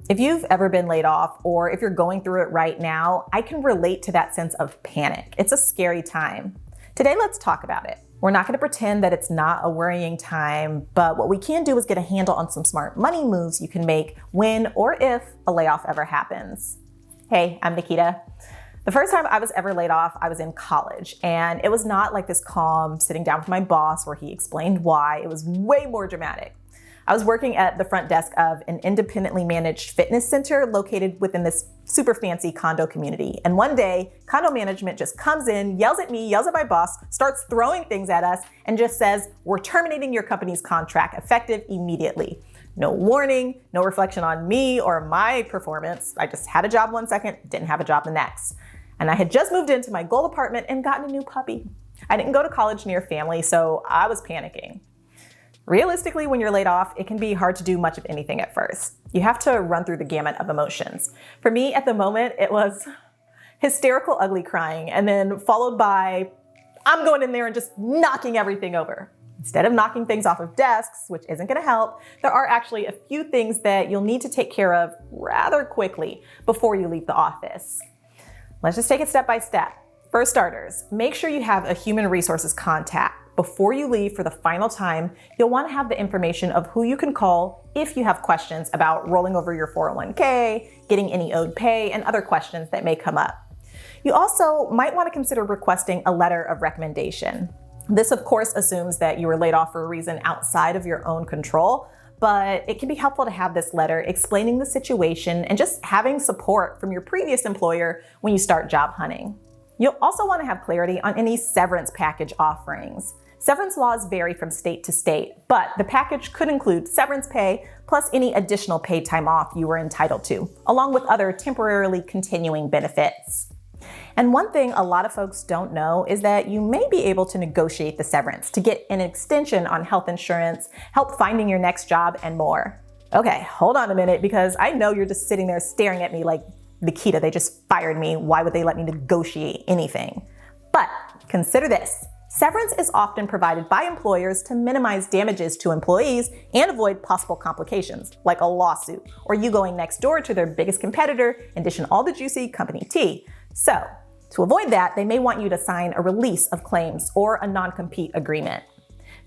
If you've ever been laid off or if you're going through it right now, I can relate to that sense of panic. It's a scary time. Today, let's talk about it. We're not going to pretend that it's not a worrying time, but what we can do is get a handle on some smart money moves you can make when or if a layoff ever happens. Hey, I'm Nikita. The first time I was ever laid off, I was in college, and it was not like this calm sitting down with my boss where he explained why. It was way more dramatic. I was working at the front desk of an independently managed fitness center located within this super fancy condo community. And one day, condo management just comes in, yells at me, yells at my boss, starts throwing things at us, and just says, "We're terminating your company's contract effective immediately." No warning, no reflection on me or my performance. I just had a job one second, didn't have a job the next. And I had just moved into my gold apartment and gotten a new puppy. I didn't go to college near family, so I was panicking. Realistically, when you're laid off, it can be hard to do much of anything at first. You have to run through the gamut of emotions. For me, at the moment, it was hysterical, ugly crying, and then followed by, I'm going in there and just knocking everything over. Instead of knocking things off of desks, which isn't gonna help, there are actually a few things that you'll need to take care of rather quickly before you leave the office. Let's just take it step by step. For starters, make sure you have a human resources contact. Before you leave for the final time, you'll want to have the information of who you can call if you have questions about rolling over your 401k, getting any owed pay, and other questions that may come up. You also might want to consider requesting a letter of recommendation. This, of course, assumes that you were laid off for a reason outside of your own control, but it can be helpful to have this letter explaining the situation and just having support from your previous employer when you start job hunting. You'll also want to have clarity on any severance package offerings. Severance laws vary from state to state, but the package could include severance pay plus any additional paid time off you were entitled to, along with other temporarily continuing benefits. And one thing a lot of folks don't know is that you may be able to negotiate the severance to get an extension on health insurance, help finding your next job, and more. Okay, hold on a minute, because I know you're just sitting there staring at me like, Nikita, they just fired me. Why would they let me negotiate anything? But consider this. Severance is often provided by employers to minimize damages to employees and avoid possible complications, like a lawsuit, or you going next door to their biggest competitor and dishing all the juicy company tea. So, to avoid that, they may want you to sign a release of claims or a non-compete agreement.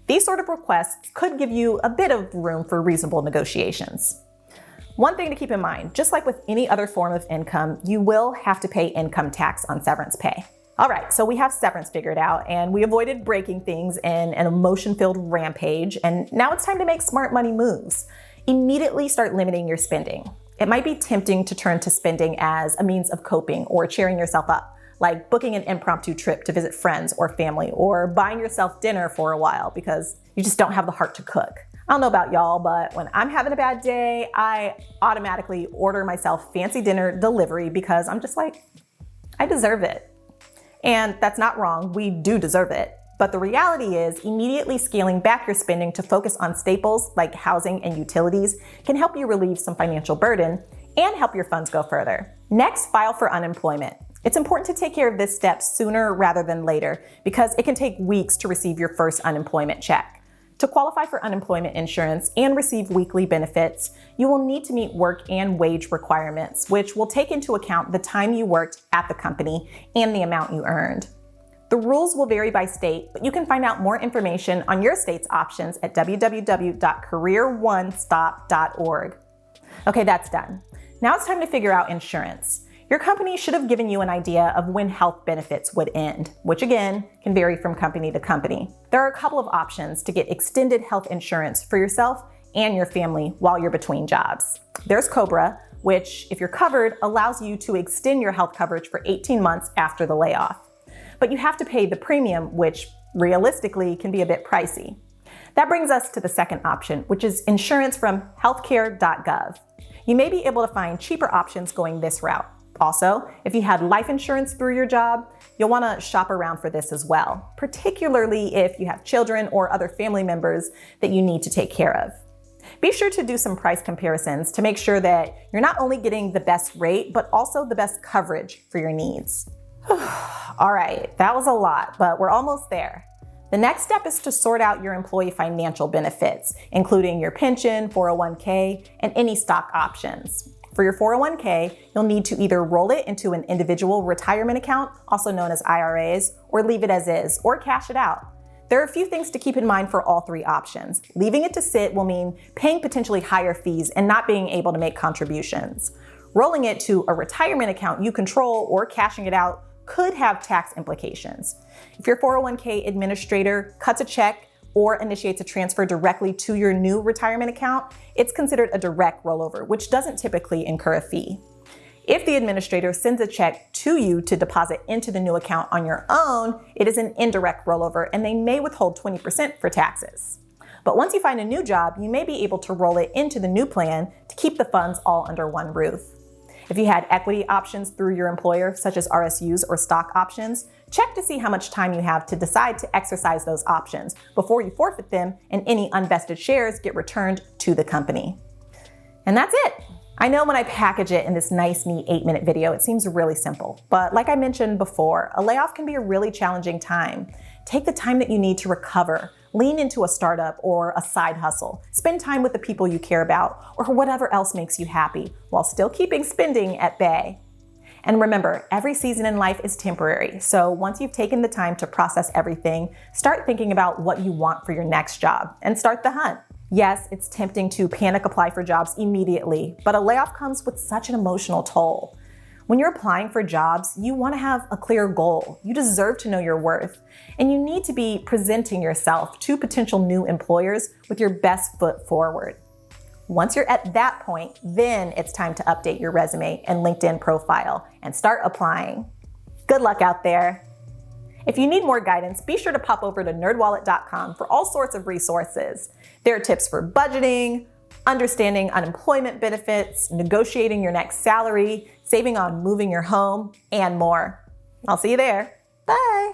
These sort of requests could give you a bit of room for reasonable negotiations. One thing to keep in mind, just like with any other form of income, you will have to pay income tax on severance pay. All right, so we have severance figured out, and we avoided breaking things in an emotion-filled rampage, and now it's time to make smart money moves. Immediately start limiting your spending. It might be tempting to turn to spending as a means of coping or cheering yourself up, like booking an impromptu trip to visit friends or family, or buying yourself dinner for a while because you just don't have the heart to cook. I don't know about y'all, but when I'm having a bad day, I automatically order myself fancy dinner delivery because I'm just like, I deserve it. And that's not wrong, we do deserve it. But the reality is, immediately scaling back your spending to focus on staples like housing and utilities can help you relieve some financial burden and help your funds go further. Next, file for unemployment. It's important to take care of this step sooner rather than later because it can take weeks to receive your first unemployment check. To qualify for unemployment insurance and receive weekly benefits, you will need to meet work and wage requirements, which will take into account the time you worked at the company and the amount you earned. The rules will vary by state, but you can find out more information on your state's options at www.careeronestop.org. Okay, that's done. Now it's time to figure out insurance. Your company should have given you an idea of when health benefits would end, which again, can vary from company to company. There are a couple of options to get extended health insurance for yourself and your family while you're between jobs. There's COBRA, which, if you're covered, allows you to extend your health coverage for 18 months after the layoff. But you have to pay the premium, which realistically can be a bit pricey. That brings us to the second option, which is insurance from healthcare.gov. You may be able to find cheaper options going this route. Also, if you had life insurance through your job, you'll want to shop around for this as well, particularly if you have children or other family members that you need to take care of. Be sure to do some price comparisons to make sure that you're not only getting the best rate, but also the best coverage for your needs. All right, that was a lot, but we're almost there. The next step is to sort out your employee financial benefits, including your pension, 401k, and any stock options. For your 401k, you'll need to either roll it into an individual retirement account, also known as IRAs, or leave it as is, or cash it out. There are a few things to keep in mind for all three options. Leaving it to sit will mean paying potentially higher fees and not being able to make contributions. Rolling it to a retirement account you control or cashing it out could have tax implications. If your 401k administrator cuts a check or initiates a transfer directly to your new retirement account, it's considered a direct rollover, which doesn't typically incur a fee. If the administrator sends a check to you to deposit into the new account on your own, it is an indirect rollover and they may withhold 20% for taxes. But once you find a new job, you may be able to roll it into the new plan to keep the funds all under one roof. If you had equity options through your employer, such as RSUs or stock options, check to see how much time you have to decide to exercise those options before you forfeit them and any unvested shares get returned to the company. And that's it. I know when I package it in this nice, neat 8-minute video, it seems really simple. But like I mentioned before, a layoff can be a really challenging time. Take the time that you need to recover. Lean into a startup or a side hustle. Spend time with the people you care about or whatever else makes you happy while still keeping spending at bay. And remember, every season in life is temporary. So once you've taken the time to process everything, start thinking about what you want for your next job and start the hunt. Yes, it's tempting to panic apply for jobs immediately, but a layoff comes with such an emotional toll. When you're applying for jobs, you want to have a clear goal. You deserve to know your worth, and you need to be presenting yourself to potential new employers with your best foot forward. Once you're at that point, then it's time to update your resume and LinkedIn profile and start applying. Good luck out there. If you need more guidance, be sure to pop over to nerdwallet.com for all sorts of resources. There are tips for budgeting, understanding unemployment benefits, negotiating your next salary, saving on moving your home, and more. I'll see you there. Bye.